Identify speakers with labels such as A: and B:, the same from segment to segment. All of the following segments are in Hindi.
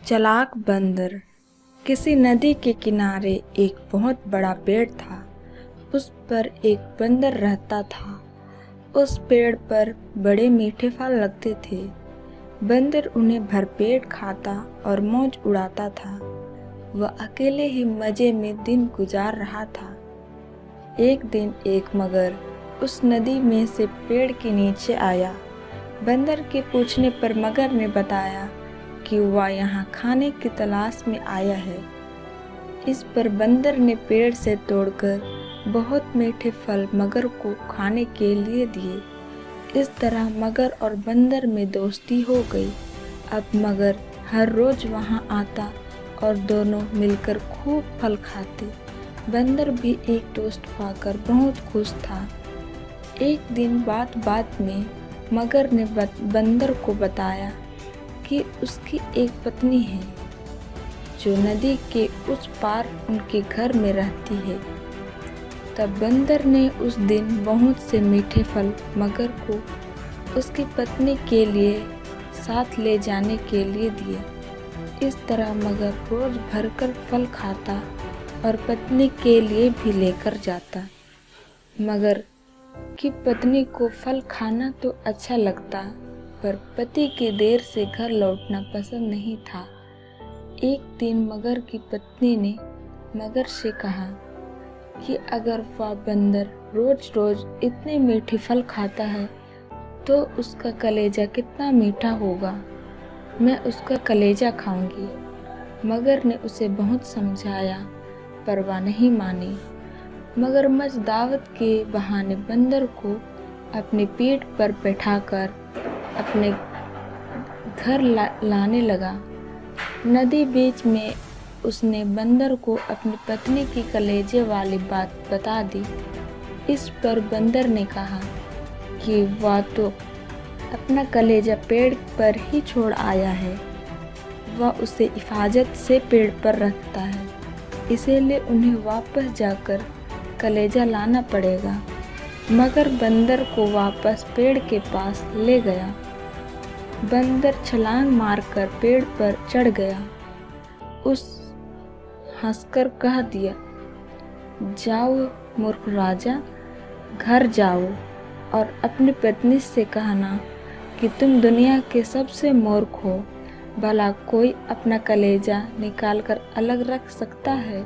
A: चालाक बंदर। किसी नदी के किनारे एक बहुत बड़ा पेड़ था। उस पर एक बंदर रहता था। उस पेड़ पर बड़े मीठे फल लगते थे। बंदर उन्हें भरपेट खाता और मौज उड़ाता था। वह अकेले ही मजे में दिन गुजार रहा था। एक दिन एक मगर उस नदी में से पेड़ के नीचे आया। बंदर के पूछने पर मगर ने बताया कि वह यहाँ खाने की तलाश में आया है। इस पर बंदर ने पेड़ से तोड़कर बहुत मीठे फल मगर को खाने के लिए दिए। इस तरह मगर और बंदर में दोस्ती हो गई। अब मगर हर रोज वहाँ आता और दोनों मिलकर खूब फल खाते। बंदर भी एक दोस्त पाकर बहुत खुश था। एक दिन बात बात में मगर ने बंदर को बताया कि उसकी एक पत्नी है जो नदी के उस पार उनके घर में रहती है। तब बंदर ने उस दिन बहुत से मीठे फल मगर को उसकी पत्नी के लिए साथ ले जाने के लिए दिए। इस तरह मगर रोज भरकर फल खाता और पत्नी के लिए भी लेकर जाता। मगर की पत्नी को फल खाना तो अच्छा लगता, पर पति के देर से घर लौटना पसंद नहीं था। एक दिन मगर की पत्नी ने मगर से कहा कि अगर वह बंदर रोज रोज इतने मीठे फल खाता है तो उसका कलेजा कितना मीठा होगा। मैं उसका कलेजा खाऊंगी। मगर ने उसे बहुत समझाया पर वह नहीं मानी। मगरमच्छ दावत के बहाने बंदर को अपनी पीठ पर बैठाकर अपने घर लाने लगा। नदी बीच में उसने बंदर को अपनी पत्नी की कलेजे वाली बात बता दी। इस पर बंदर ने कहा कि वह तो अपना कलेजा पेड़ पर ही छोड़ आया है। वह उसे हिफाजत से पेड़ पर रखता है, इसीलिए उन्हें वापस जाकर कलेजा लाना पड़ेगा। मगर बंदर को वापस पेड़ के पास ले गया। बंदर छलांग मारकर पेड़ पर चढ़ गया। उस हंसकर कह दिया, जाओ मूर्ख राजा, घर जाओ और अपनी पत्नी से कहना कि तुम दुनिया के सबसे मूर्ख हो। भला कोई अपना कलेजा निकालकर अलग रख सकता है?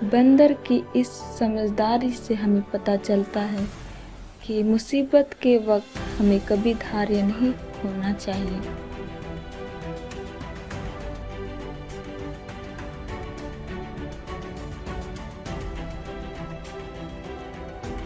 A: बंदर की इस समझदारी से हमें पता चलता है कि मुसीबत के वक्त हमें कभी धैर्य नहीं खोना चाहिए।